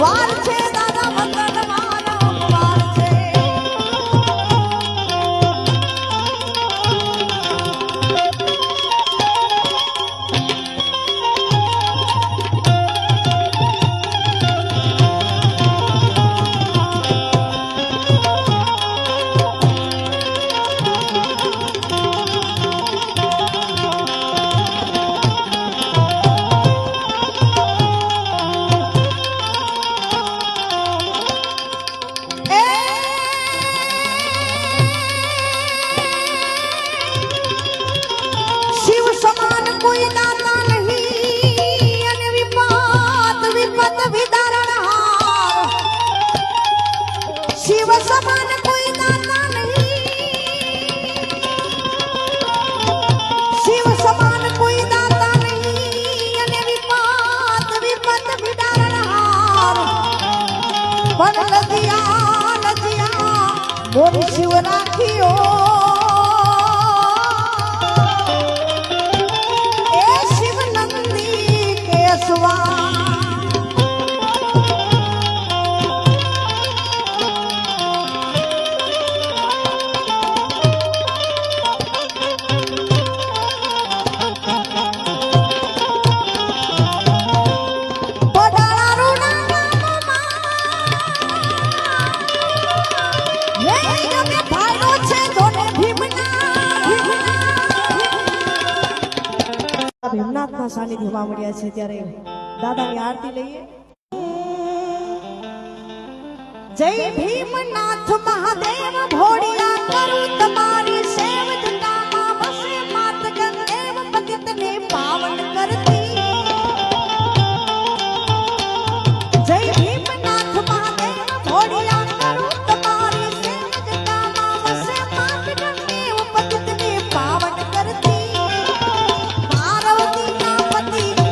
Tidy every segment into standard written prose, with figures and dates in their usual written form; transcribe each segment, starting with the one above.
વાર છે દાદા વતન મારો વાર છે બોલ શિવ રાખ્યો એ શિવ નંદી કેશવા ભીમનાથના સાનિધ્યમાં મળ્યા છે ત્યારે દાદાની આરતી લઈએ જય ભીમનાથ મહાદેવ ભોળિયા કરું તમારી સેવ જટામાં વસે માત ગંદેવ પતિતને પાવન કરતી જય ભીમનાથ મહાદેવ ભોળિયા કરું તમારી સેવ જટામાં વસે માત ગંદેવ પતિતને પાવન કરતી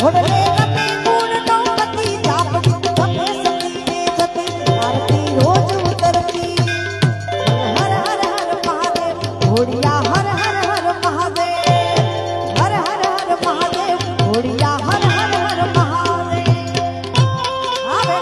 ઘોડલે રમે ગુણ નો પતિ જાપડી જપે સતી ને જતી આરતી રોજ ઉતરતી હર હર હર મહાદેવ ઘોડિયા હર હર હર મહાદેવ હર હર હર મહાદેવ ઘોડિયા હર હર હર મહાદેવ આવે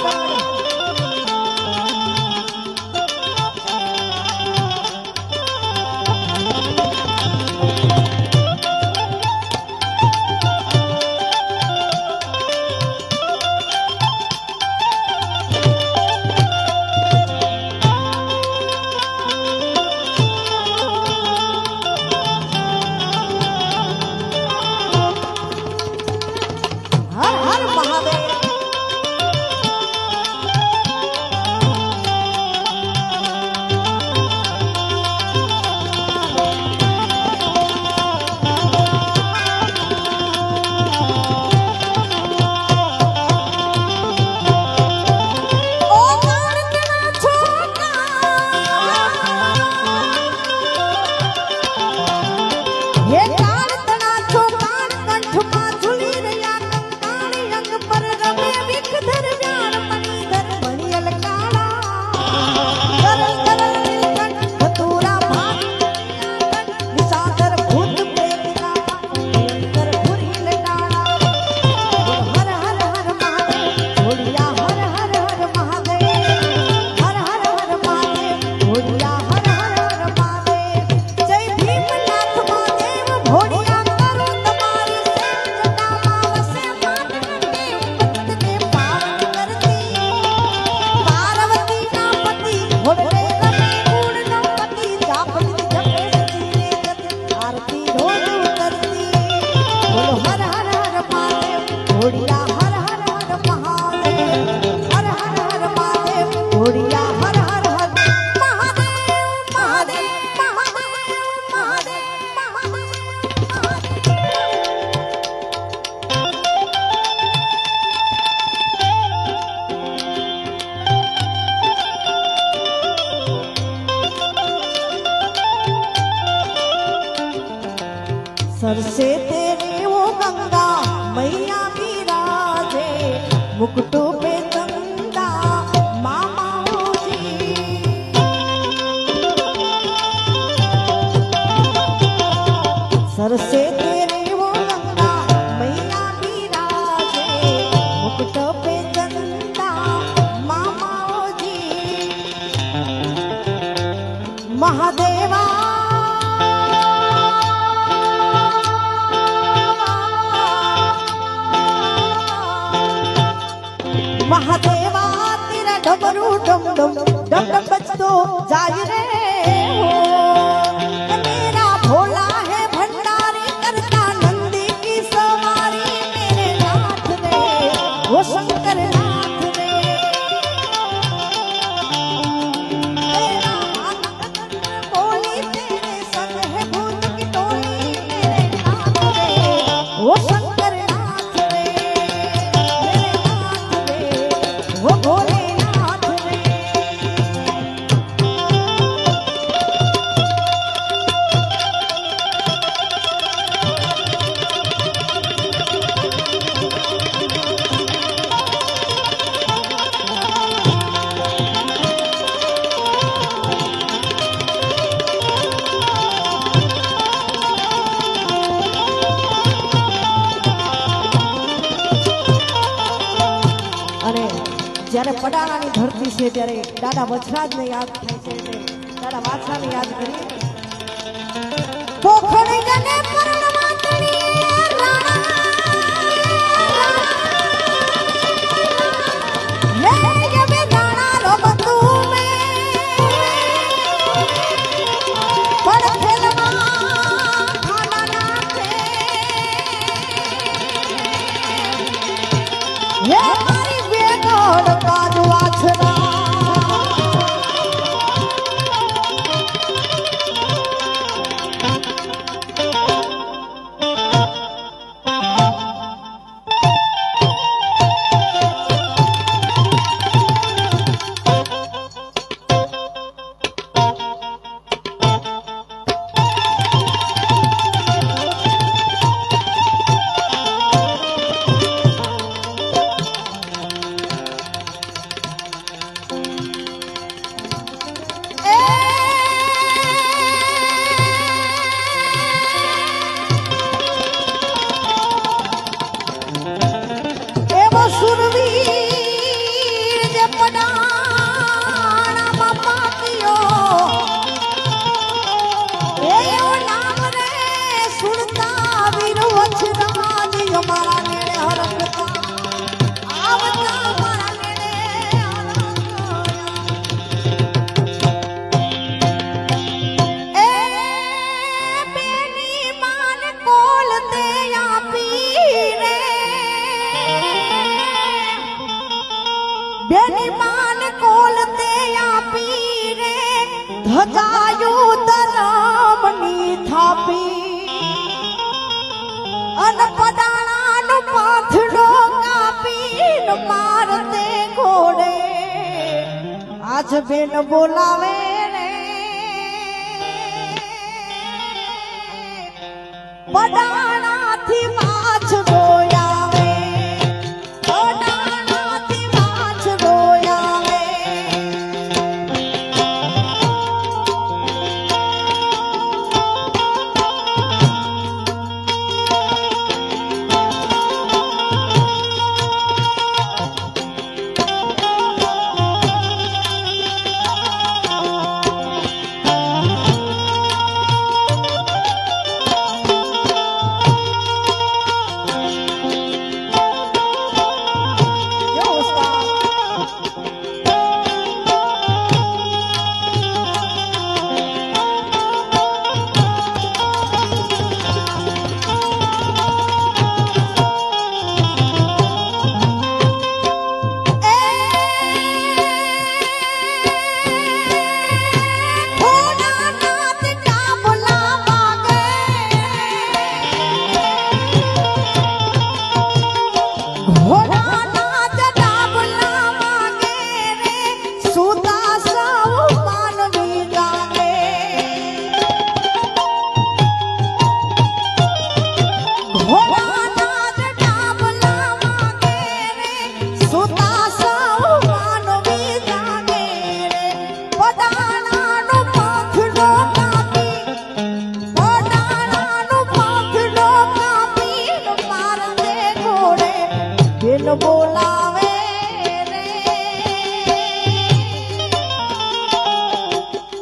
सरसे तेरे वो गंगा मैया विराजे मुकुटों पे चंदा मामा हो जी सरसे तेरे वो गंगा मैया विराजे मुकुटों पे चंदा મહાદેવા મહાદેવા તેરા ડમરૂ ડમ ડમ ડમ ડમ બજતો જાય રે હો मेरा भोला है भंडारी करता नंदी की सवारी मेरे नाथ रे वो शंकर नाथ रे तेरा हाथ बोली तेरे संग है भूत की टोली मेरे नाथ रे वो शंकर नाथ रे मेरे नाथ रे वो भोलेनाथ रे અને જ્યારે પડાણાની ધરતી છે ત્યારે દાદા વછરાજને યાદ થાય છે એટલે દાદા વાછરાને યાદ કરી પોખડી જને પરણવા તણીએ રાણા લે જબે દાણા રો બંધુ મે પડ ખેલમાં ખાના નાખે હે મારી બેગોડ કાજુ વાછરા એવો સુરવીર જે પડાણામાં પાક્યો એવો નામ રે સુરતા વીર વછરાજ અમારા નેડે હરખતા આવતા અમારા નેડે હરખતા એ બેની માન કોલ તે આપી રે બેની માન કોલ તે આપી રે ધજાયું તરામની થાપી અન પડાણાનો પાથડો કાપીને મારતે ઘોડે આજ બેન બોલાવે રે પડાણાથી માછ ડોયાવે પડાણાથી માછ ડોયાવે બોલાવે રે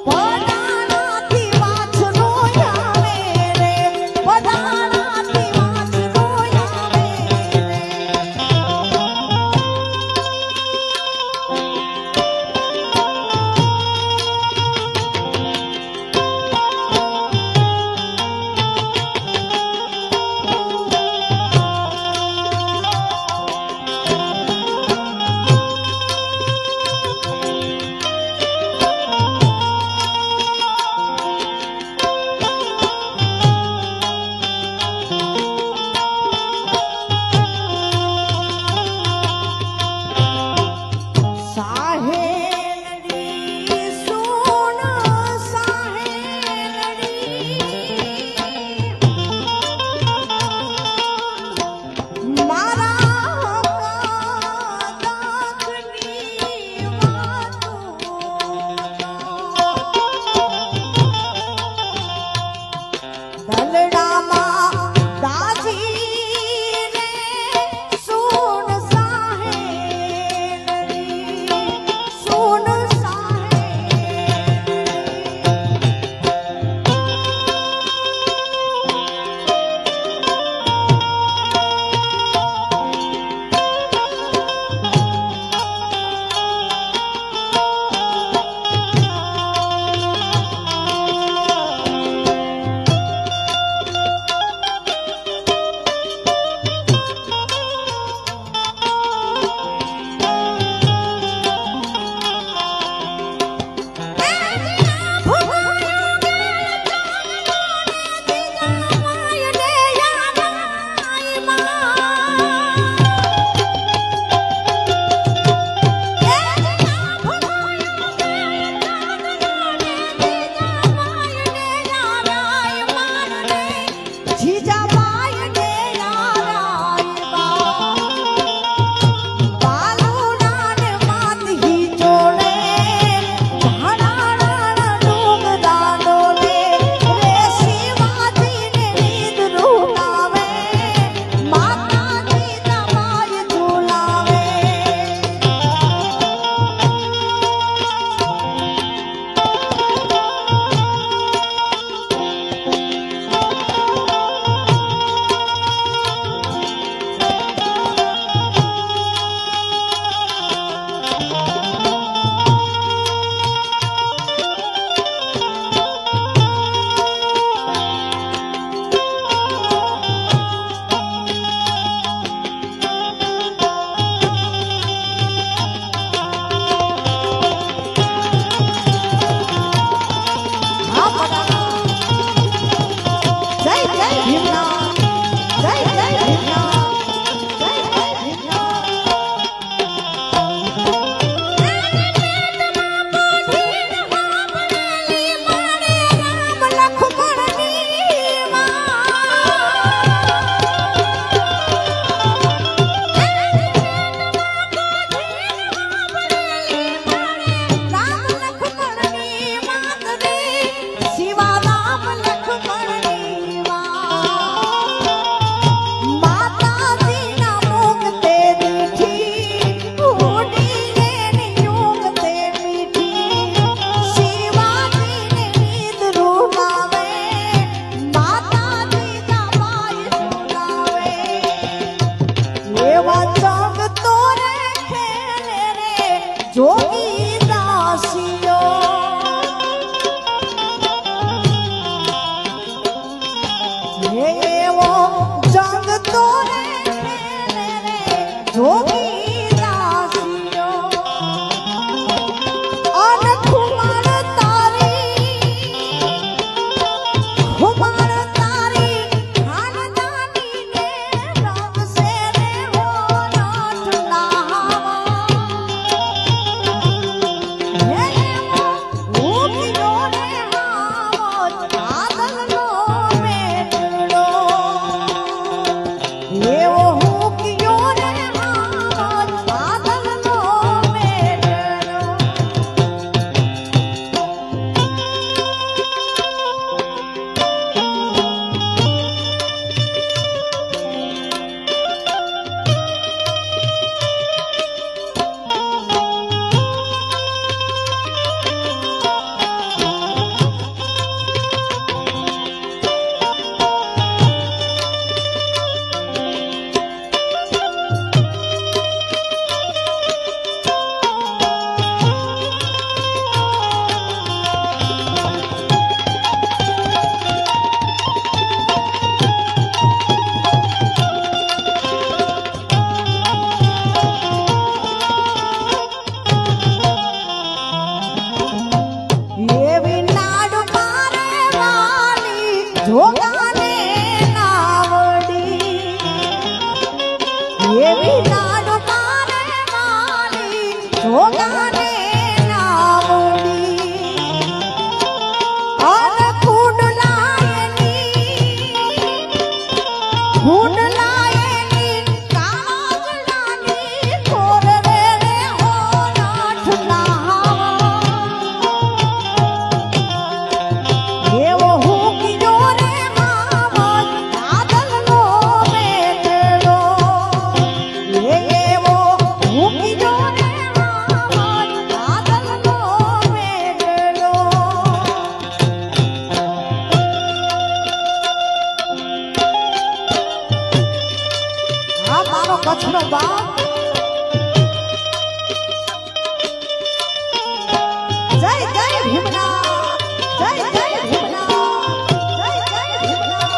પડાણા જોગી દાસીઓ અને ખુમાર તારી ખાનદાની ને રમશે રે હો નાઠ જોગાને નાવડી એવી લાડુ તારે મારી જોગાને નાવડી અર કુંડલાયની કાજલાની કોર રે રે હો નાઠલા એવો કચ્છનો બાપ જય જય ભીમના જય જય ભીમના જય જય ભીમના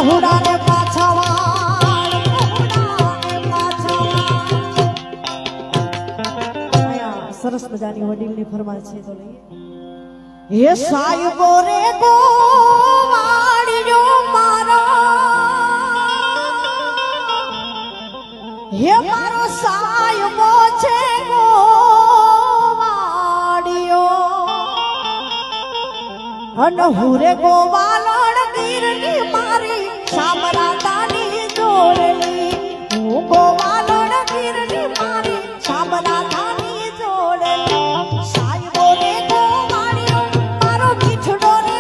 પહોળા રે પાછા વાળ, પહોળા રે પાછા વાળ. અહીંયા સરસ મજાની વડીલની ફરમાઈશ છે તો લઈએ. હે સાહેબો રે ગોવાળિયો મારા, હે મારો સાહેબો છે ગોવાળિયો, અને હુરે ગોવાલણ ગીરની મારી સામરાતાની જોડણી, હું ગોવાલણ ગીરની મારી સામરાતાની જોડણી. સાહેબો રે ગોવાળિયો મારો મીઠડો રે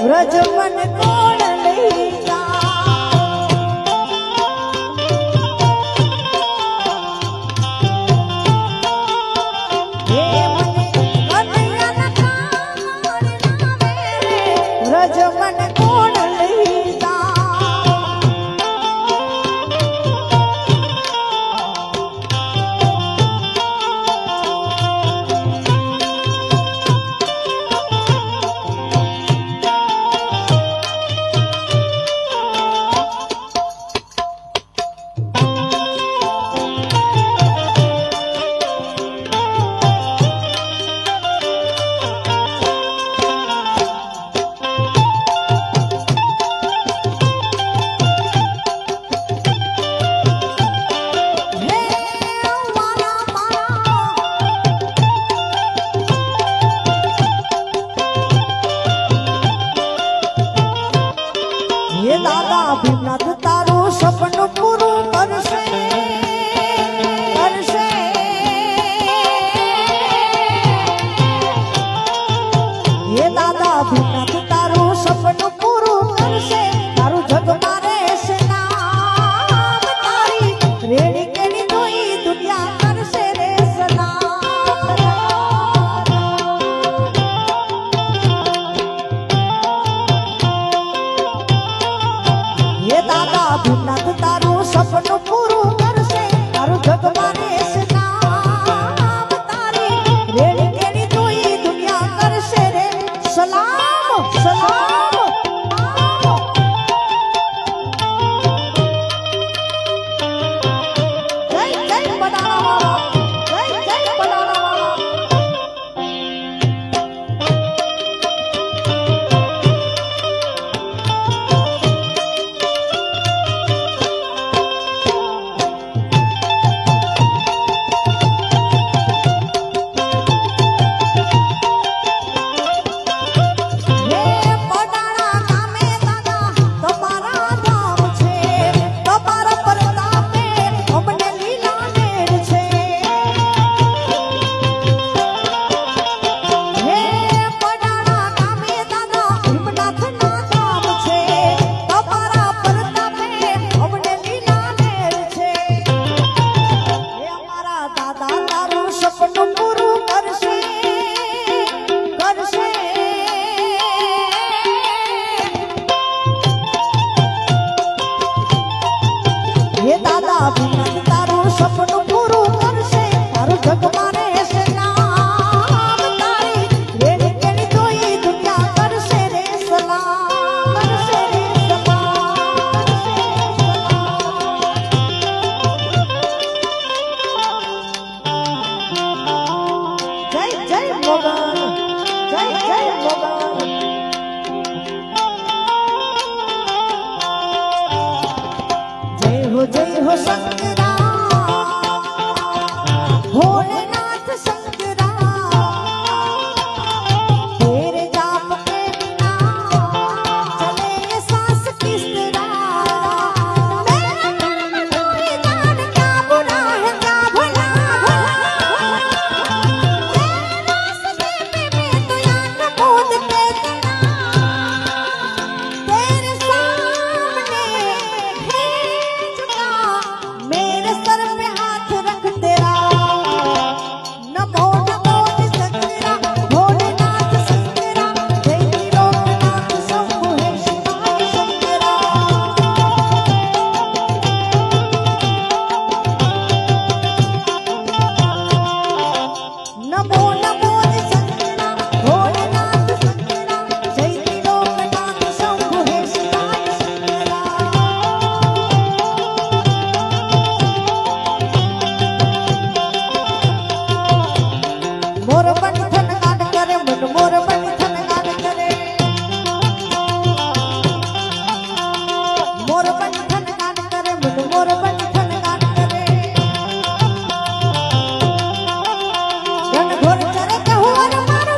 વ્રજમન કોણ લઈ વ્રજમન કોણ લઈ હે દાદા ભીમનાથ તારું સપનું પૂરું કરશે કરશે. હે દાદા ભીમનાથ તારું સપનું પૂરું કરશે, તારું જગમાં રહેશે નામ, તારી રેડી કેડી જોઈ દુનિયા કરશે રે સલામ. હે દાદા ભીમનાથ તારું સપનું પૂરું કરશે, તારું જગમાં રહેશે નામ, તારી રેડી કેડી જોઈ દુનિયા કરશે રે સલામ સલામ. જય જય બનાળા વાળા, જય જય બનાળા વાળા. અભિનંદ તારું સપનું પૂરું કરશે તારું જગમાં રહેશે નામ તારી રેડી કેડી જોઈ દુનિયા કરશે રે સલામ કરશે રે સલામ જય જય મોગલ જય જય મોગલ जय हो शंकरा भोलेनाथ शंकरा तेरे जाप के बिना चले ये सांस किस तरह मेरा मन तुम्हें जान क्या बुरा है क्या भला रास्ते पे मैं तो याद कूद के तेरे सामने है मेरे सर पे हाथ रख तेरा नमो नमो शंकरा भोलेनाथ शंकरा जय लोकनाथ शंभु है शिवाय शंकरा नमो नमो शंकरा भोलेनाथ शंकरा जय लोकनाथ शंभु है शिवाय शंकरा मोर बंधन गान करे मन मोर बंधन गान करे मोर बंधन गान करे मन मोर बंधन गान करे जन घोर चरे कहुवर मारो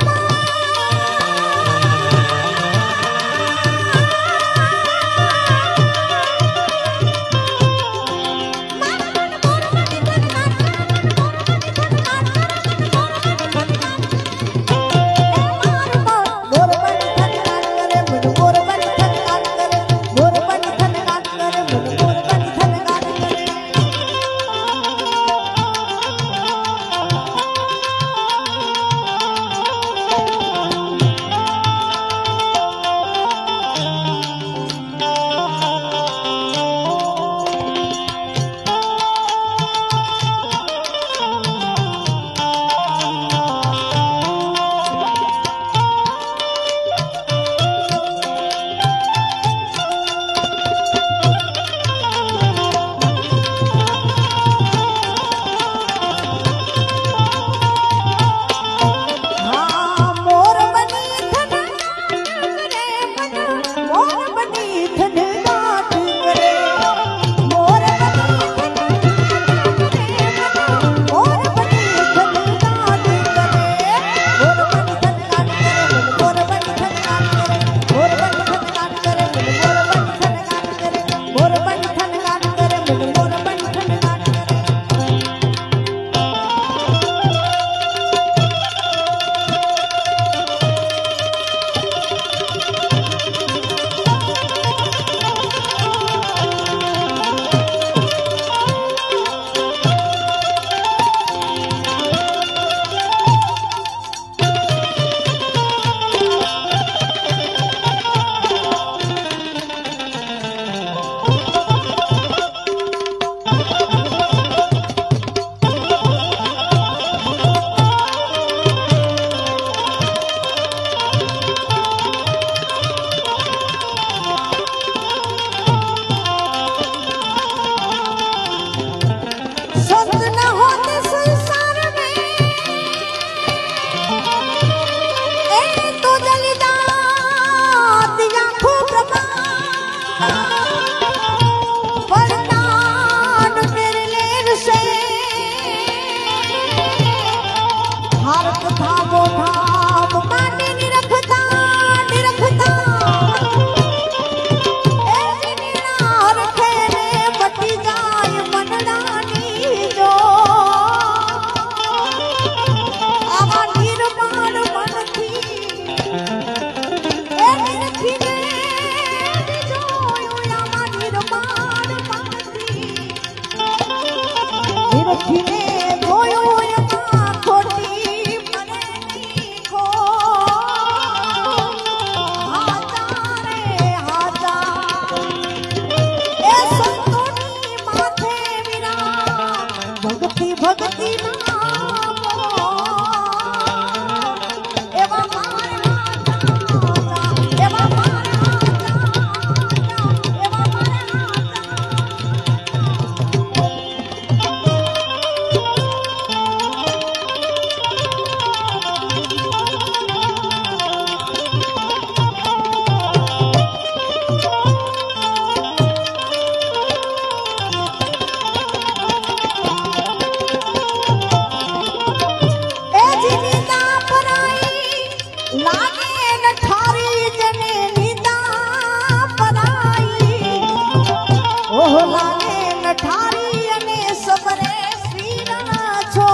ઓહો લાગે નઠારી અને સબરે શ્રીના છો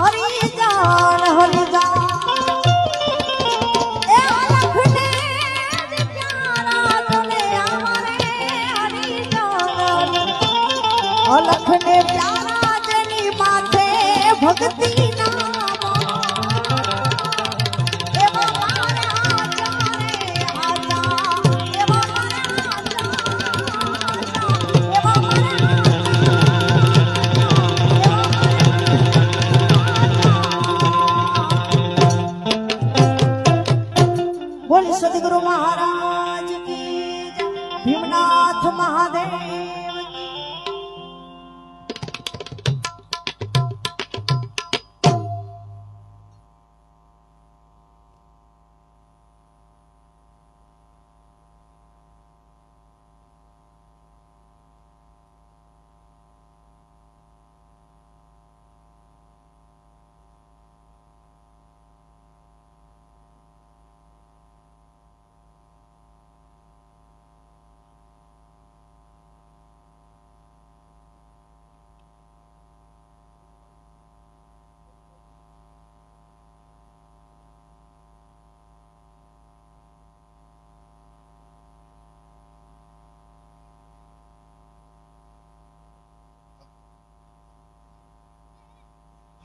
હરિજાન એ લખને જ પ્યારા તને અમારે હરિજાન લખને પ્યારા જેની માથે ભક્તિ બોલ સદગુરુ મહારાજ કી જય. ભીમનાથ મહાદેવ કી.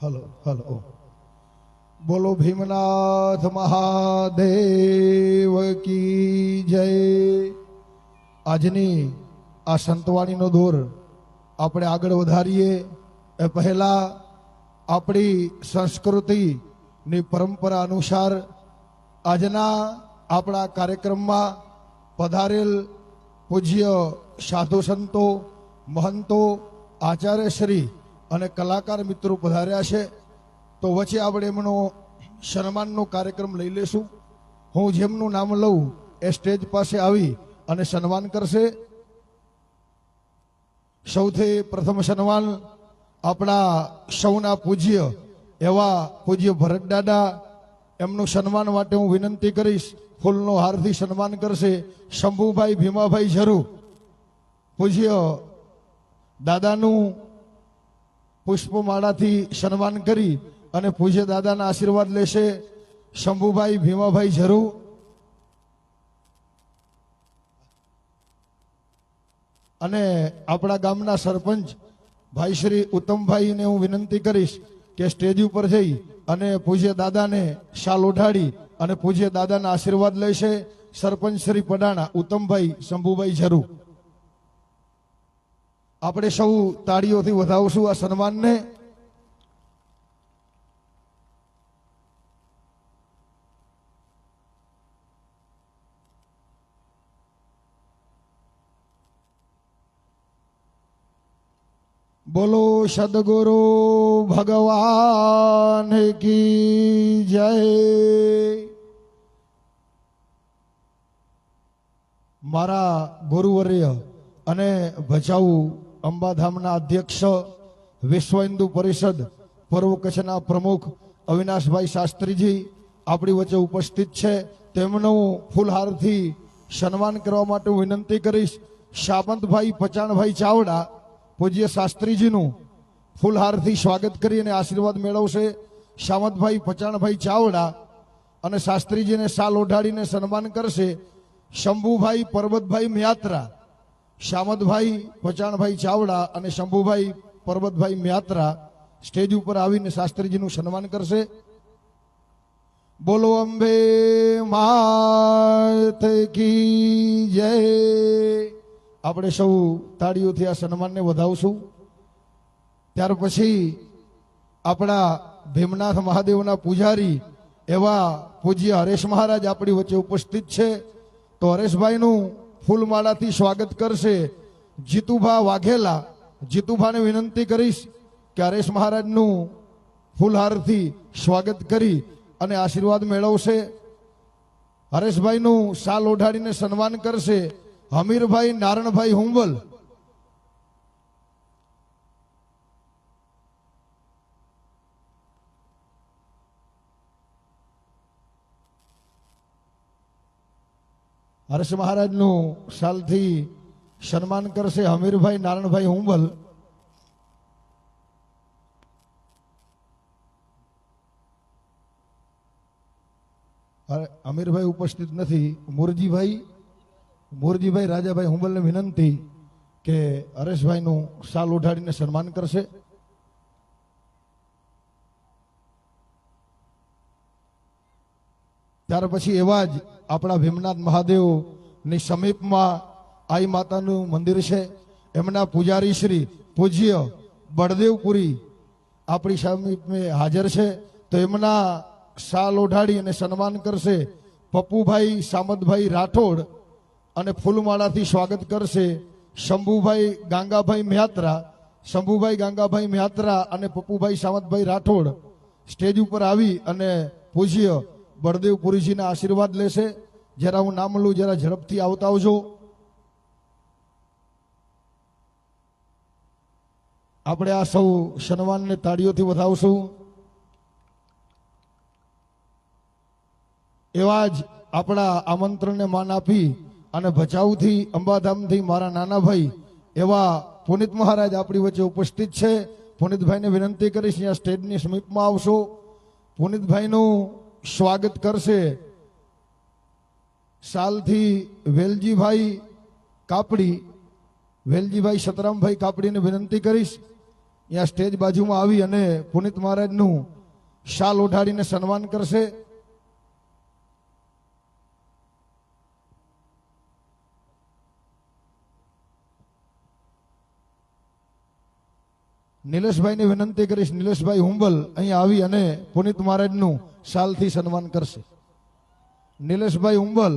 હલો હલો બોલો ભીમનાથ મહાદેવ કી જય. આજની આ સંતવાણીનો દોર આપણે આગળ વધારીએ એ પહેલા આપણી સંસ્કૃતિની પરંપરા અનુસાર આજના આપણા કાર્યક્રમમાં પધારેલ પૂજ્ય સાધુ સંતો, મહંતો, આચાર્યશ્રી અને કલાકાર મિત્રો પધાર્યા છે, તો વચ્ચે આપણે એમનો સન્માનનો કાર્યક્રમ લઈ લેશું. હું જેમનું નામ લઉં એ સ્ટેજ પાસે આવી અને સન્માન કરશે. સૌથી પ્રથમ સન્માન આપણા સૌના પૂજ્ય એવા પૂજ્ય ભરત દાદા, એમનું સન્માન માટે હું વિનંતી કરીશ. ફૂલનો હારથી સન્માન કરશે શંભુભાઈ ભીમાભાઈ ઝરુ. પૂજ્ય દાદાનું પુષ્પમાળાથી સન્માન કરી અને પૂજ્ય દાદાના આશીર્વાદ લેશે શંભુભાઈ ભીમાભાઈ ઝરુ. અને આપણા ગામના સરપંચ ભાઈ શ્રી ઉત્તમભાઈને હું વિનંતી કરીશ કે સ્ટેજ ઉપર જઈ અને પૂજ્ય દાદાને શાલ ઓઢાડી અને પૂજ્ય દાદાના આશીર્વાદ લેશે સરપંચ શ્રી પડાણા ઉત્તમભાઈ શંભુભાઈ ઝરુ. આપણે સૌ તાળીઓથી વધાવશું આ સન્માનને. બોલો સદગુરુ ભગવાન કી જય. મારા ગુરુવર્ય અને ભચાઉ અંબાધામના અધ્યક્ષ, વિશ્વ હિન્દુ પરિષદ પૂર્વ કચ્છના પ્રમુખ અવિનાશભાઈ શાસ્ત્રીજી આપણી વચ્ચે ઉપસ્થિત છે. તેમનું ફૂલહારથી સન્માન કરવા માટે હું વિનંતી કરીશ સામંતભાઈ પચાણભાઈ ચાવડા. પૂજ્ય શાસ્ત્રીજીનું ફૂલહારથી સ્વાગત કરી અને આશીર્વાદ મેળવશે સામંતભાઈ પચાણભાઈ ચાવડા. અને શાસ્ત્રીજીને શાલ ઓઢાડીને સન્માન કરશે શંભુભાઈ પરબતભાઈ મ્યાત્રા. સામંતભાઈ પચાણભાઈ ચાવડા અને શંભુભાઈ પરબતભાઈ મ્યાત્રા સ્ટેજ ઉપર આવીને શાસ્ત્રીજીનું સન્માન કરશે. બોલો અંબે માત કી જય. આપણે સૌ તાળીઓથી આ સન્માનને વધાવશું. ત્યાર પછી આપણા ભીમનાથ મહાદેવના પૂજારી એવા પૂજ્ય હરેશ મહારાજ આપણી વચ્ચે ઉપસ્થિત છે, તો હરેશભાઈનું ફૂલમાળાથી સ્વાગત કરશે જીતુભા વાઘેલા. જીતુભાને વિનંતી કરીશ કે હરેશ મહારાજનું ફૂલહારથી સ્વાગત કરી અને આશીર્વાદ મેળવશે. હરેશભાઈનું શાલ ઓઢાડીને સન્માન કરશે હમીરભાઈ નારણભાઈ હુંબલ. હર્ષ મહારાજનું શાલથી સન્માન કરશે હમીરભાઈ નારણભાઈ હુંબલ. અમીરભાઈ ઉપસ્થિત નથી. મોરજીભાઈ રાજાભાઈ હુંબલને વિનંતી કે હરેશભાઈનું શાલ ઓઢાડીને સન્માન કરશે. ત્યાર પછી એવા જ આપણા ભીમનાથ મહાદેવની સમીપમાં આઈ માતાનું મંદિર છે. એમના પૂજારી શ્રી પૂજ્ય બળદેવપુરી આપણી સમીપે હાજર છે. તો એમના શાલ ઓઢાડી અને સન્માન કરશે પપ્પુભાઈ સામતભાઈ રાઠોડ અને ફૂલમાળાથી સ્વાગત કરશે શંભુભાઈ ગાંગાભાઈ મયાત્રા. શંભુભાઈ ગાંગાભાઈ મયાત્રા અને પપ્પુભાઈ સામતભાઈ રાઠોડ સ્ટેજ ઉપર આવી અને પૂજ્ય બળદેવપુરીજીના આશીર્વાદ લેશે. જરા હું નામ લઉં, જરા ઝડપથી આવતા આવજો. આપણે આ સૌ સન્માનને તાળીઓથી વધાવશું. એવા જ આપણા આમંત્રણને માન આપી અને ભચાઉથી અંબાધામથી મારા નાના ભાઈ એવા પુનિત મહારાજ આપણી વચ્ચે ઉપસ્થિત છે. પુનિતભાઈને વિનંતી કરીશ અહીંયા સ્ટેજની સમીપમાં આવશો. પુનિતભાઈનું સ્વાગત કરશે શાલથી વેલજીભાઈ કાપડી. વેલજીભાઈ સતરામભાઈ કાપડીને વિનંતી કરીશ અહીંયા સ્ટેજ બાજુમાં આવી અને પુનિત મહારાજનું શાલ ઓઢાડીને સન્માન કરશે. નિલેશભાઈને વિનંતી કરીશ, નિલેશભાઈ હુંબલ અહીંયા આવી અને પુનિત મહારાજનું શાલથી સન્માન કરશે. નિલેશભાઈ હુંબલ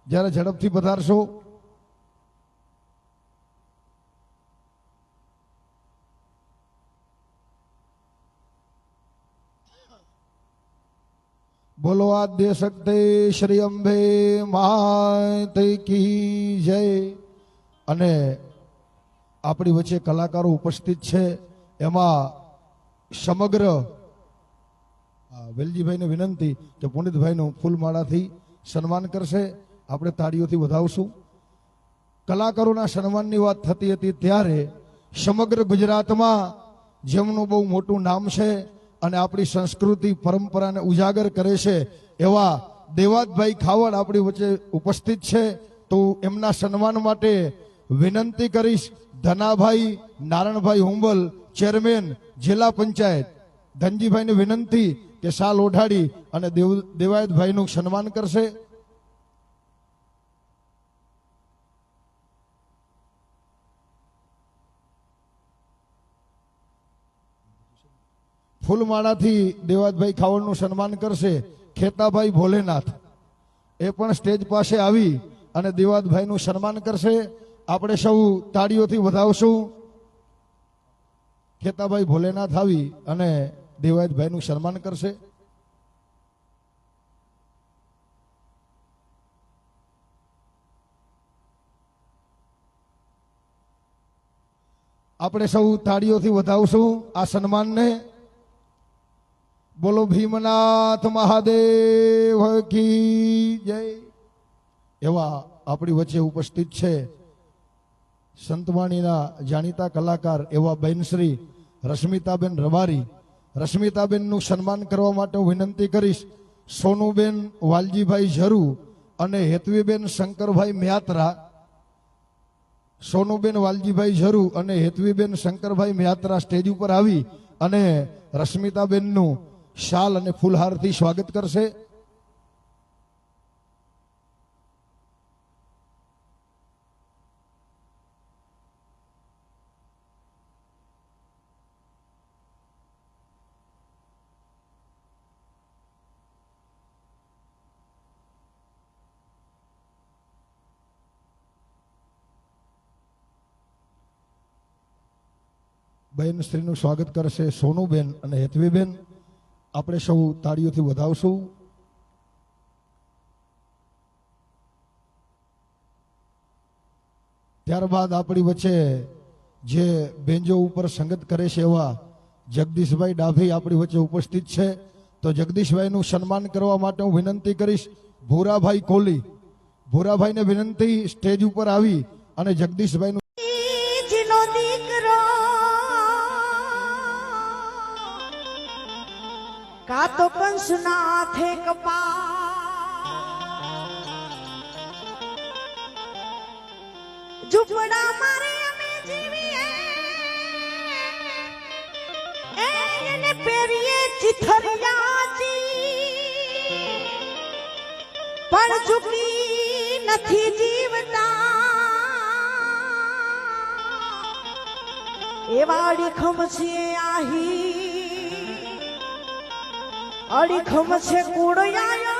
જ્યારે ઝડપથી પધારશો. બોલો આદ્ય શક્તિ શ્રી અંબે માત કી જય. અને આપણી વચ્ચે કલાકારો ઉપસ્થિત છે. એમાં સમગ્ર વેલજીભાઈને વિનંતી કે પુનિતભાઈનું ફૂલમાળાથી સન્માન કરશે. આપણે તાળીઓથી વધાવશું. કલાકારોના સન્માનની વાત થતી હતી ત્યારે સમગ્ર ગુજરાતમાં જેમનું બહુ મોટું નામ છે અને આપણી સંસ્કૃતિ પરંપરાને ઉજાગર કરે છે એવા દેવાતભાઈ ખાવડ આપણી વચ્ચે ઉપસ્થિત છે. તો એમના સન્માન માટે વિનંતી કરીશ ધનાભાઈ નારણભાઈ હુંબલ, ચેરમેન જિલ્લા પંચાયત, ધનજીભાઈને વિનંતી કે શાલ ઓઢાડી અને દેવાયતભાઈનું સન્માન કરશે. ફૂલમાળાથી દેવાતભાઈ ખાવડનું સન્માન કરશે ખેતાભાઈ ભોલેનાથ. એ પણ સ્ટેજ પાસે આવી અને દેવાતભાઈનું સન્માન કરશે. આપણે સૌ તાળીઓથી વધાવશું. ખેતાભાઈ ભોલેનાથ આવી અને દેવાયતભાઈનું સન્માન કરશે. આપણે સૌ તાળીઓથી વધાવશું આ સન્માનને. બોલો ભીમનાથ મહાદેવ કી જય. એવા આપણી વચ્ચે ઉપસ્થિત છે સંતવાણીના જાણીતા કલાકાર એવા બહેનશ્રી રશ્મિતાબેન રબારી. રશ્મિતાબેનનું સન્માન કરવા માટે હું વિનંતી કરીશ સોનુબેન વાલજીભાઈ ઝરુ અને હેતવીબેન શંકરભાઈ મયાત્રા. સોનુબેન વાલજીભાઈ ઝરુ અને હેતવીબેન શંકરભાઈ મયાત્રા સ્ટેજ ઉપર આવી અને રશ્મિતાબેનનું શાલ અને ફૂલહારથી સ્વાગત કરશે. બહેન શ્રીનું સ્વાગત કરશે સોનુબેન અને હેતવીબેન. આપણે સૌ તાળીઓથી વધાવશું. ત્યારબાદ આપણી વચ્ચે જે બેન્જો ઉપર સંગત કરે છે એવા જગદીશભાઈ ડાભી આપણી વચ્ચે ઉપસ્થિત છે. તો જગદીશભાઈનું સન્માન કરવા માટે હું વિનંતી કરીશ ભૂરાભાઈ કોહલી. ભૂરાભાઈને વિનંતી સ્ટેજ ઉપર આવી અને જગદીશભાઈનું જીનો દીકરો કા તો કંસના હાથે કપા ઝૂંપડા મારે અમે જીવીએ એને પેરીએ ચિથરિયાજી પણ ઝૂકી નથી જીવતા એવા અડીખમ છે આહી અડીખમ છે કુડ આયો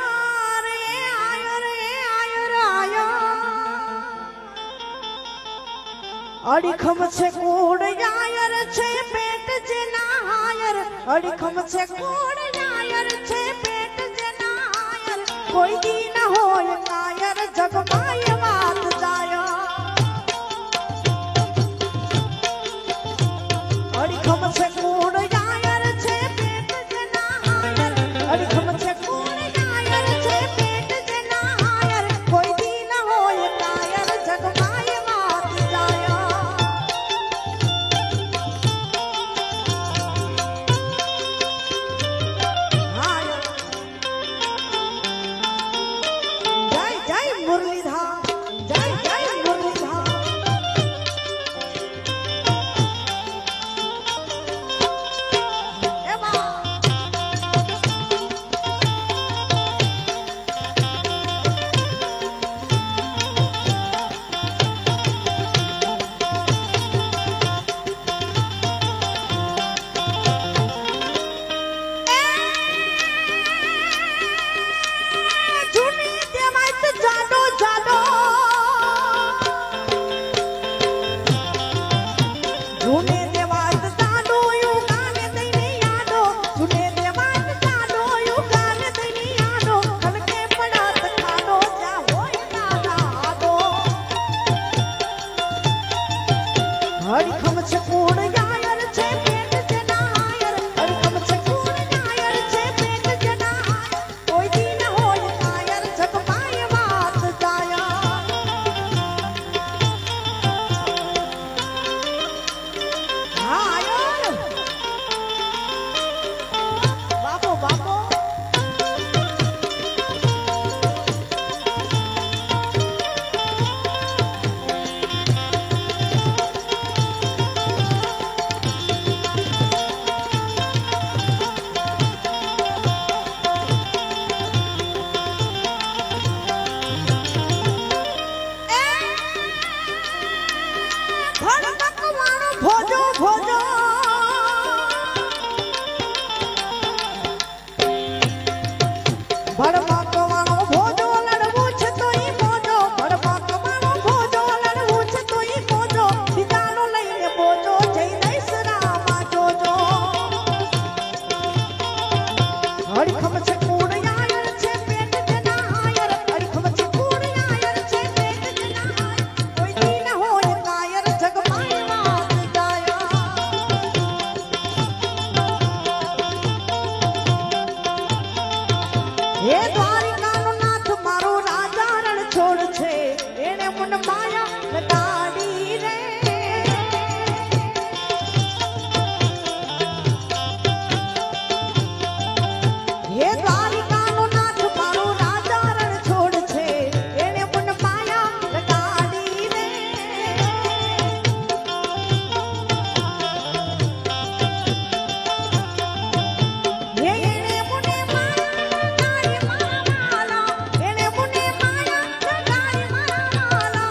રે આયો રે આયો રે આયો અડીખમ છે કુડ આયર છે પેટ જેના હાયર અડીખમ છે કુડ આયર છે પેટ જેના હાયર કોઈ દી ન હોય કાયર જગમાય વાત જાય અડીખમ છે કુડ આયર છે પેટ જેના હાયર અડીખમ છે કુડ આયર છે પેટ જેના હાયર કોઈ દી ન હોય કાયર જગમાય વાત જાય જય જય મુરલીધર જય જય મુરલીધર એમાં જૂની દેવાય તો જાડો જાડો જૂને દેવાય તો જાડો યુ ગાને દઈને યાદો જૂને દેવાય તો જાડો યુ ગાને દઈને યાદો કલકે પડાત ખાડો જા હોય દાદા આદો હરીખમ છે કુડ આયર છે પેટ જેના હાયર હરીખમ છે કુડ આયર છે પેટ જેના હાયર કોઈ દી ન હોય કાયર જગમાય વાત જાય હાયર બાપો બાપો ભડકવાણો ભોજો ભોજો ભડકવાણો ભોજો લડવું છે તો ઈ મોજો ભડકવાણો ભોજો લડવું છે તો ઈ મોજો બીજાનો લઈને બોજો જઈ દઈશ રામા જોજો હરીખમ છે કુડ આયર છે પેટ જેના હાયર હરીખમ છે કુડ આયર છે પેટ જેના હાયર કોઈ દી ન હોય કાયર જગમાય વાત જાય હે દ્વારિકાનો નાથ મારો રાજા રણ છોડ છે એને મન માયા લગાડી રે હે દ્વારિકાનો નાથ મારો રાજા રણ છોડ છે એને મન માયા લગાડી રે હે એને મને માયા લગાડી મારા વાલા એને મને માયા લગાડી મારા વાલા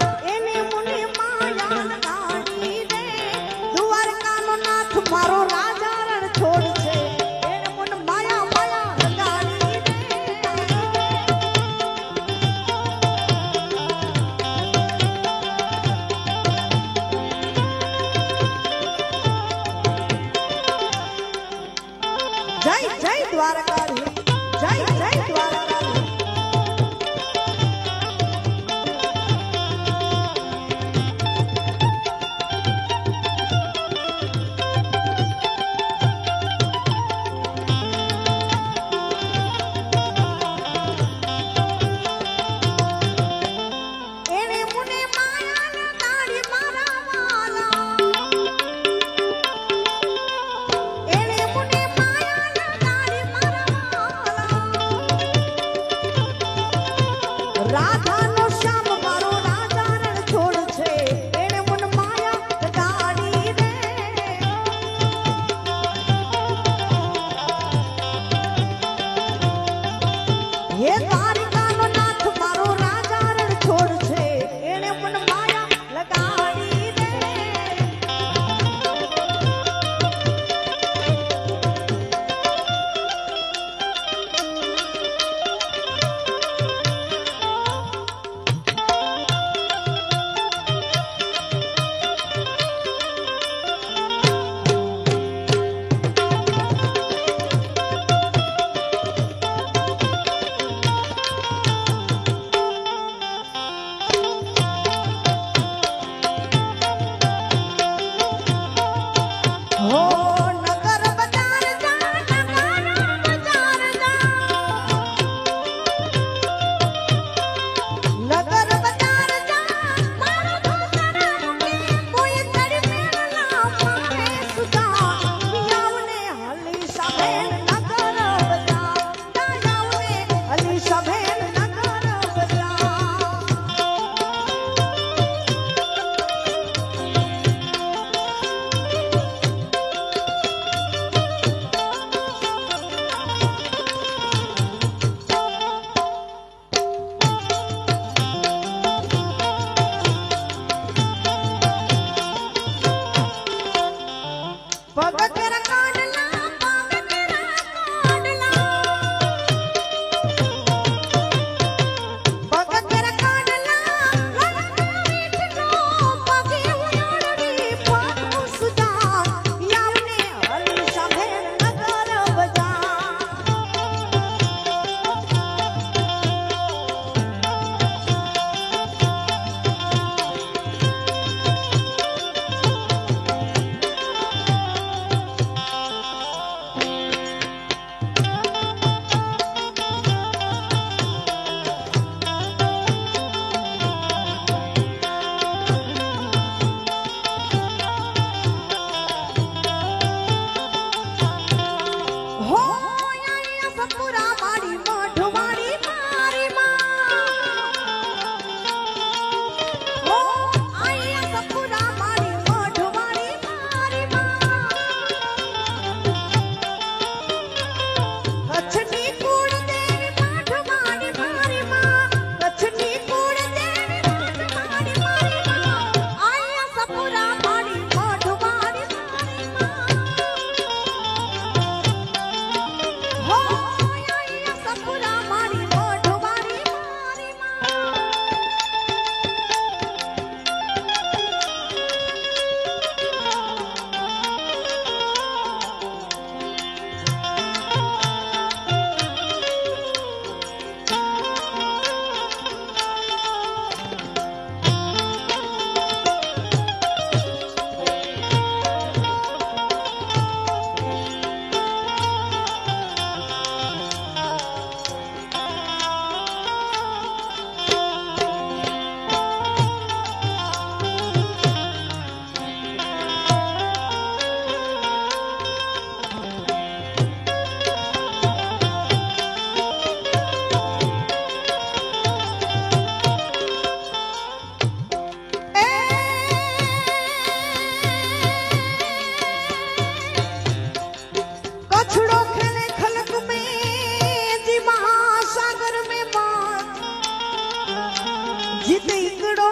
જીત ઈકડો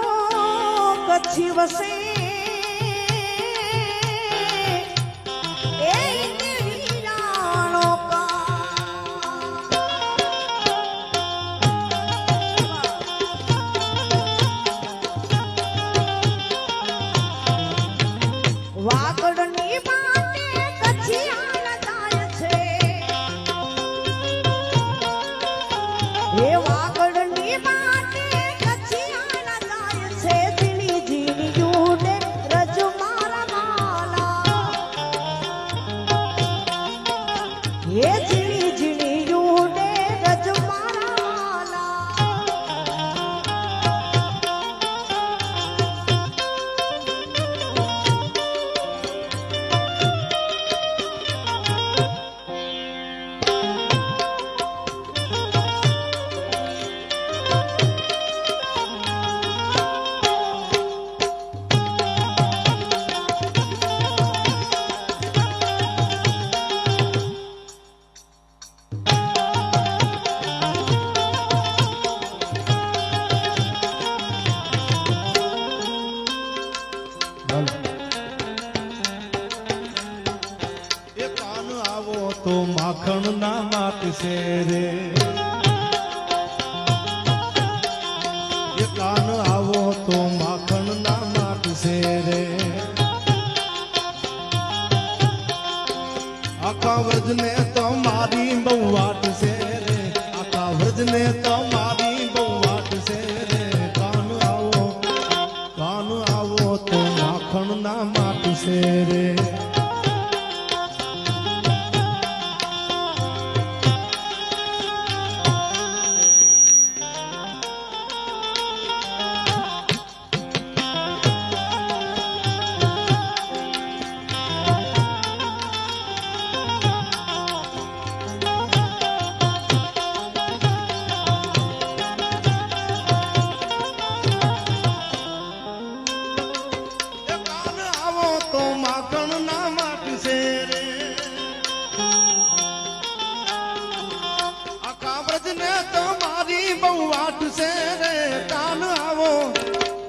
કચ્છી વસે એ વીરાણો વાગડની માટે કચ્છી આના જાય છે એ વાગડની માટે કચ્છી આના જાય છે જીણી જીણી યુડે રજ મારા માલા એ જીણી જીણી યુડે રજ મારા એ કાન આવો તો માખણ ના માપશે રે એ કાન આવો તો માખણ ના માપશે રે આખા વ્રજને તો મારી બહુ વાટ છે રે આખા વ્રજને તો મારી બહુ વાટ છે રે કાન આવો તો માખણ ના માપશે રે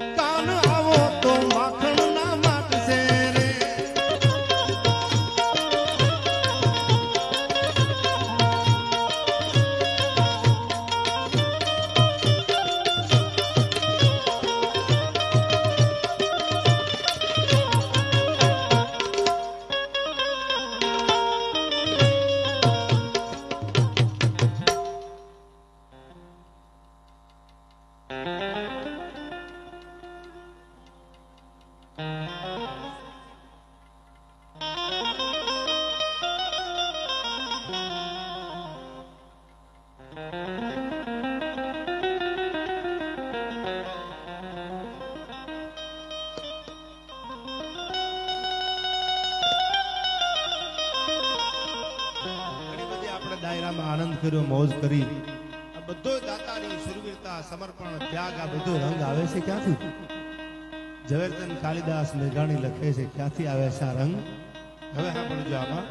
કાન આવો તો માખણ ના માટશે રે દાયરામાં આનંદ કર્યો મોજ કરી આ બધો દાતાની સુરવીરતા સમર્પણ ત્યાગ આ બધો રંગ આવે છે ક્યાંથી ઝવેરચંદ કાલિદાસ મેઘાણી લખે છે ક્યાંથી આવે છે આ રંગ હવે સાંભળજો આમાં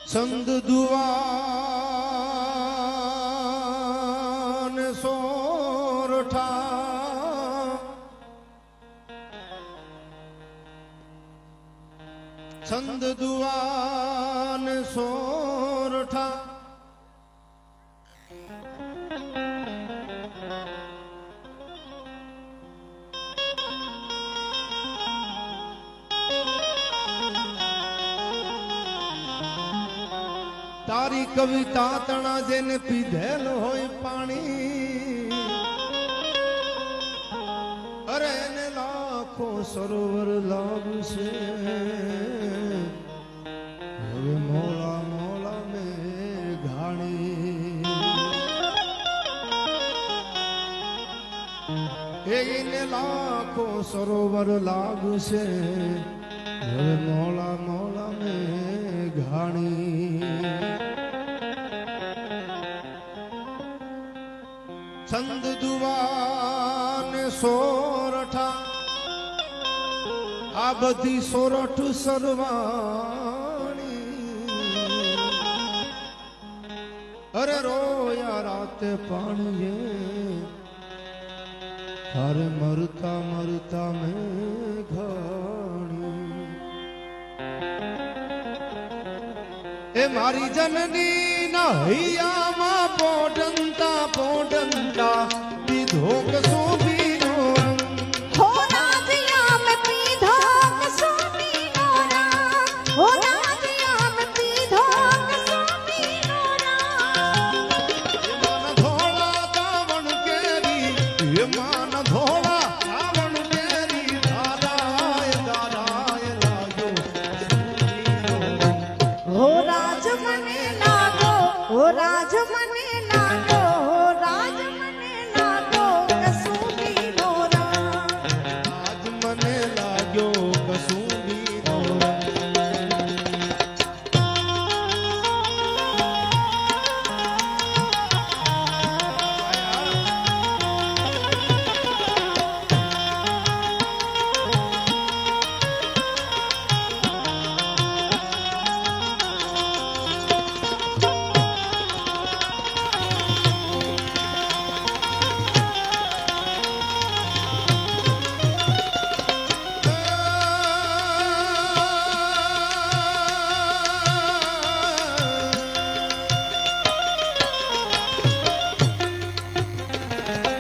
સંદ દુવાન સોરઠા છંદ દુવાન સોરઠા તારી કવિતા તણા જેને પીધેલ હોય પાણી અરે એને લાખો સરોવર લાગશે હવે મોલા મોલા મે ઘાણી એને લાખો સરોવર લાગશે હવે મોલા મોલા મે ઘાણી છંદ દુવાન સોરઠા આ બધી સોરઠ સરવાણી અરે રોયા રાતે પાણીએ અરે મરતા મરતા મેં ઘણી એ મારી જનની ના હૈયામાં પોડંતા પોડંતા દીધો કશું બીનો હો રાધિયા મેં પીધો કસૂમીનો રંગ હો રાધિયા મેં પીધો કસૂમીનો રંગ માન ધોળા દાવણ કેરી એ માન ધોળા દાવણ કેરી દાદાય દાદાય લાગ્યો હો રાજ મને લાગો હો રાજ મને લાગો હો રાજ મને લાગો કસૂમીનો રંગ આજ મને લાગ્યો કસૂંબીનો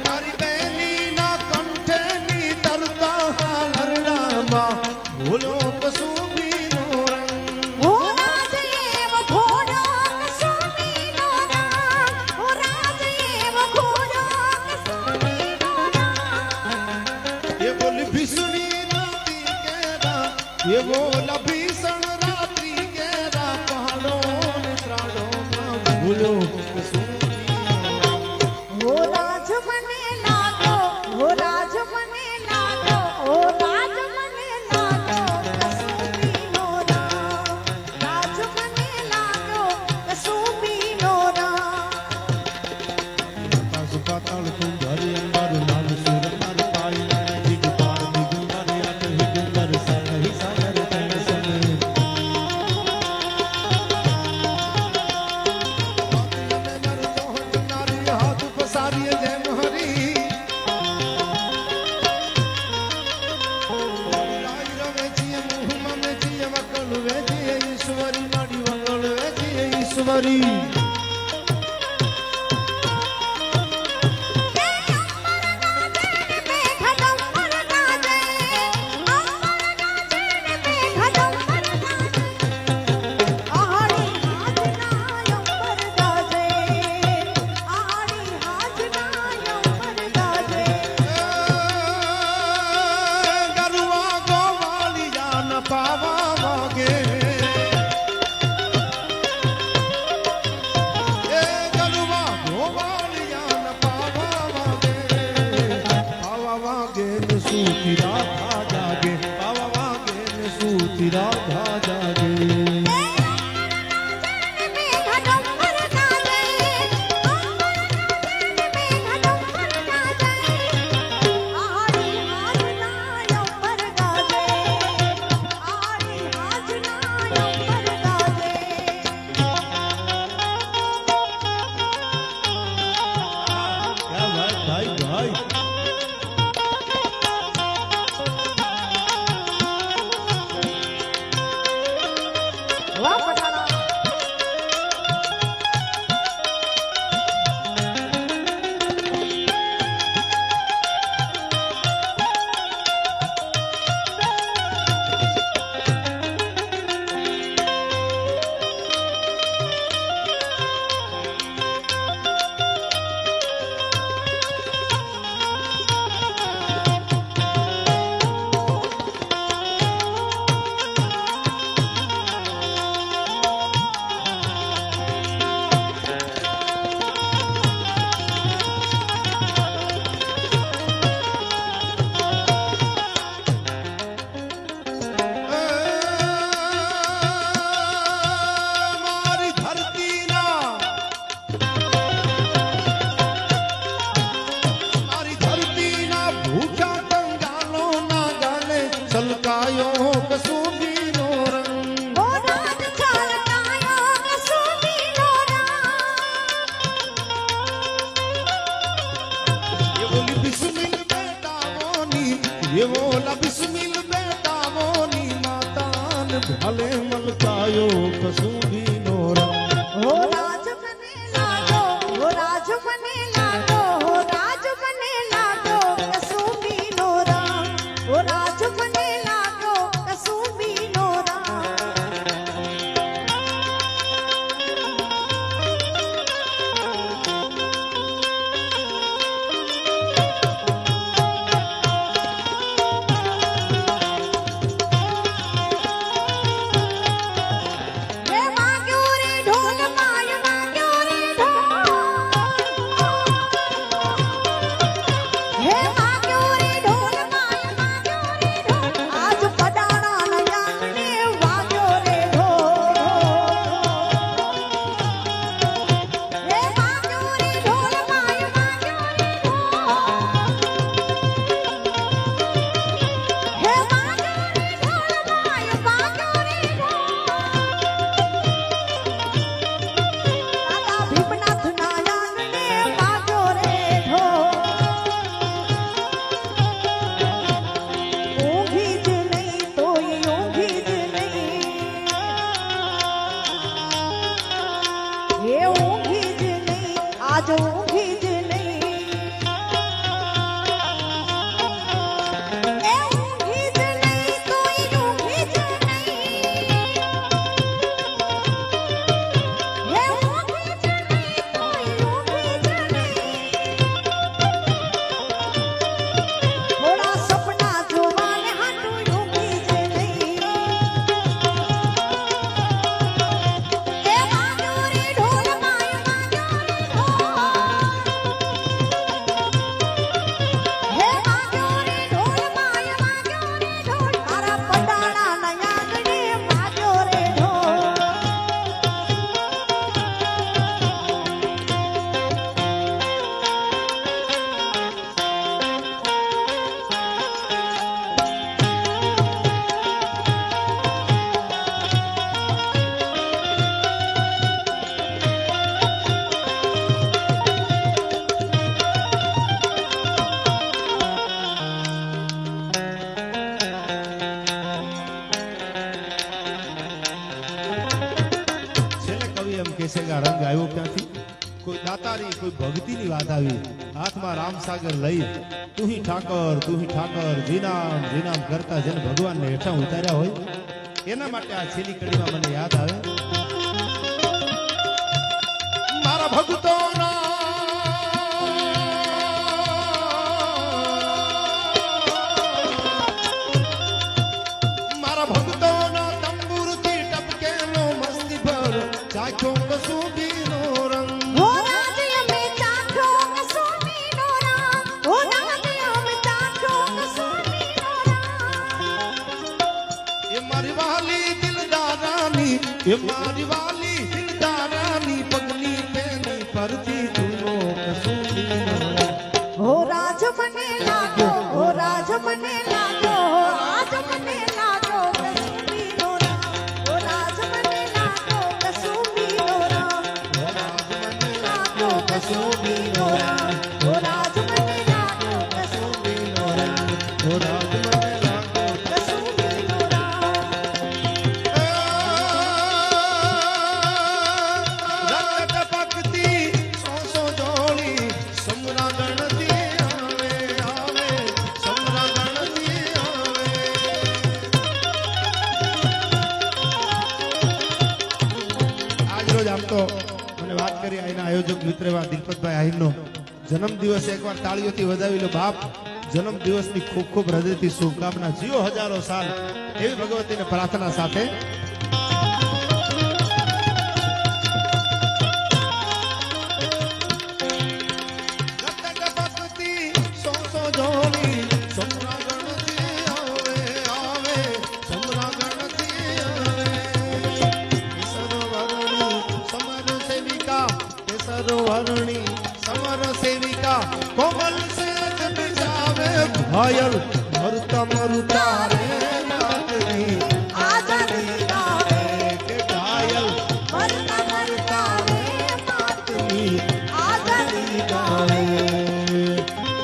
તારી બેનીના કંઠેની તરતા હાલરડામાં ભૂલો કસૂંબીનો રંગ હો રાજ એવો ઘોડો કસૂમીનો રંગ હો રાજ એવો ઘોડો કસૂમીનો રંગ એ બોલી ભીષણી રાતી કેરા એ બોલા ભીષણ રાત્રિ કેરા પહાડો ને ત્રાડોમાં ભૂલો કસૂંબીનો હો રાજ મને લાગો હો રાજ મને લાગો હો રાજ મને લાગો કસૂમીનો રંગ રાજ મને લાગો કસૂમીનો રંગ પાસ પાતાળ કુંભરી અંબર લાલ સુર નર પાઈ દિગપાર દિગંબર યાત દિગંબર સાહી સાગર તણ સને નર ચોહટ નારી હાથ પસારીએ જેમ હરી લાઈ રવે છીએ મુહમાં મે છીએ વકલ વેજીએ ઈશ્વરી માડી વંગલ વેજીએ ઈશ્વરી ગરુઆ ગોવાળિયા ન પાવા વાગે એ ગરુઆ ગોવાળિયા ન પાવા વાગે ને સૂતી રાધા જાગે પાવા વાગે ને સૂતી રાધા જાગે क्या भाई भाई વાહ પઠાણા બિસ્મિલ બેટાઓની એવો લા બિસ્મિલ બેટાઓની માતાન ભલે મલકાયો કસુંબીનો રંગ હો રાજ મને લાગો, હો રાજ મને લાગો, હો રાજ મને લાગો કસુંબીનો રંગ, હો રાજ મને લાગો કસુંબીનો રંગ. હે વાગ્યો રે ઢોલ માય વાગ્યો રે ઢોલ, હે વાગ્યો રે ઢોલ માય વાગ્યો રે ઢોલ, આજ પડાણા ન આંગણે વાગ્યો રે ઢોલ, હે વાગ્યો રે ઢોલ માય વાગ્યો રે ઢોલ, હે વાગ્યો રે ઢોલ માય વાગ્યો રે ઢોલ. દાદા ભીમનાથના આંગણે વાગ્યો રે ઢોલ, ઊંઘી જ નહીં તોય ઊંઘી જ નહીં, હે ઊંઘી જ નહીં આજ ઊંઘી જ નહીં, એ ઊંઘી જ નહીં તોય ઊંઘી જ નહીં, હે ઊંઘી જ નહીં તોય ઊંઘી જ નહીં. થોડા સપના જોવાને હાટું ઊંઘી જ નહીં, એ વાગ્યો રે ઢોલ માય વાગ્યો રે ઢોલ, હે વાગ્યો રે ઢોલ માય વાગ્યો રે ઢોલ, તારા પડાણાના આંગણે વાગ્યો રે ઢોલ. છેલ્લે કવિ એમ કહે છે કે આ રંગ આવ્યો ક્યાંથી? કોઈ દાતારી કોઈ ભક્તિની વાત આવી, હાથમાં રામસાગર લઈ તું હી ઠાકર જી નામ કરતા જેને ભગવાનને હેઠા ઉતાર્યા હોય એના માટે આ છેલ્લી કડીમાં મને યાદ આવે મારા ભક્તોના મારા ભક્તોનો તંબુરથી ટપકેલો મસ્તી ભર ચાખ્યો કસુંબીનો રંગ હો રાજ અમે ચાખ્યો કસુંબીનો રંગ, હો રાજ અમે ચાખ્યો કસુંબીનો રંગ. એ મારી વાલી દિલદારાની એ મારી વાલી દિલદારાની પગની પેની પરથી તુનો કસુંબીનો રંગ હો રાજ મને લાગો, હો રાજ મને લાગો, હો રાજ મને લાગો કસુંબીનો રંગ, હો રાજ મને લાગો કસુંબીનો રંગ, લાગો કસુંબીનો રંગ, હો રાજ મને લાગો કસુંબીનો રંગ, કસુંબીનો રંગ. રંગ ટપકતી સોસો જોડી સમરા ગણતી આવે સમરા ગણતી આવે આજ રોજ આમ તો મને વાત કરી એના આયોજક મિત્ર એવા દિલપતભાઈ આહિરનો જન્મદિવસ એકવાર તાળીઓથી વધાવી લો બાપ જન્મદિવસની ખૂબ ખૂબ હૃદયથી શુભકામના જીવો હજારો સાલ એવી ભગવતીને પ્રાર્થના સાથે ભક્તિ સોસો જોડી સમરા ગણતી આવે સમરા ગણતી આવે સમર સેવિકા કેસરો હરણી સમર સેવિકા કોમલ સે બિજાવે ઘાયલ મરતા મરતા રે માતની આઝાદી ગાવે કે ઘાયલ મરતા મરતા રે માતની માતની આઝાદી ગાવે.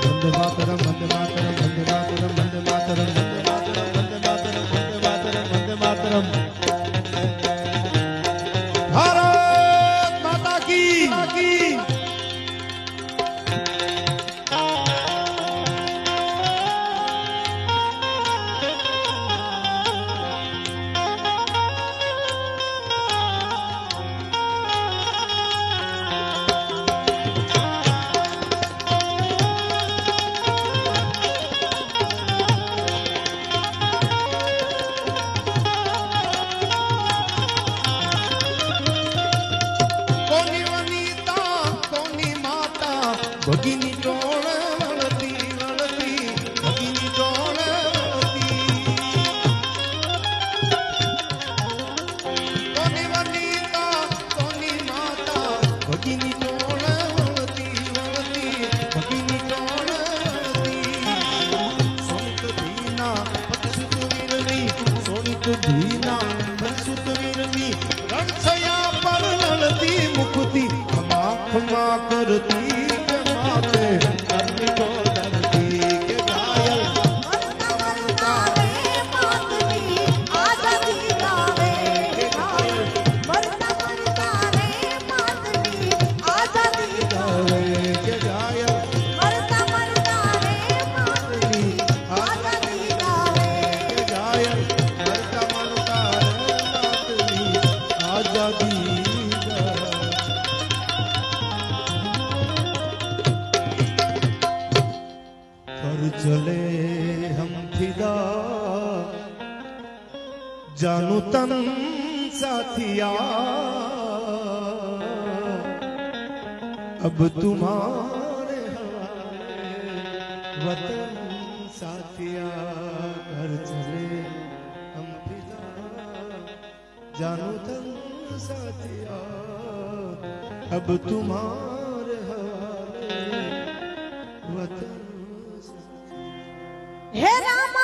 વંદે માતરમ દૂત ધીના સુત વીરની રણછયા પર લલતી મુકતી ખમા ખમા કરતી કે માથે અગ્નિ કો ડરતી કે ઘાયલ મરતા રે માતની આઝાદી ગાવે ઘાયલ મરતા રે માતની આઝાદી ગાવે કે ઘાયલ મરતા રે માતની આઝાદી ગાવે કે ઘાયલ મરતા રાતની આઝાદી कर चले हम फिदा जानू तन साथिया अब तुम्हारे हवाले वतन साथिया कर चले हम फिदा जानू तन साथिया अब तुम्हारे हवाले वतन હે રામા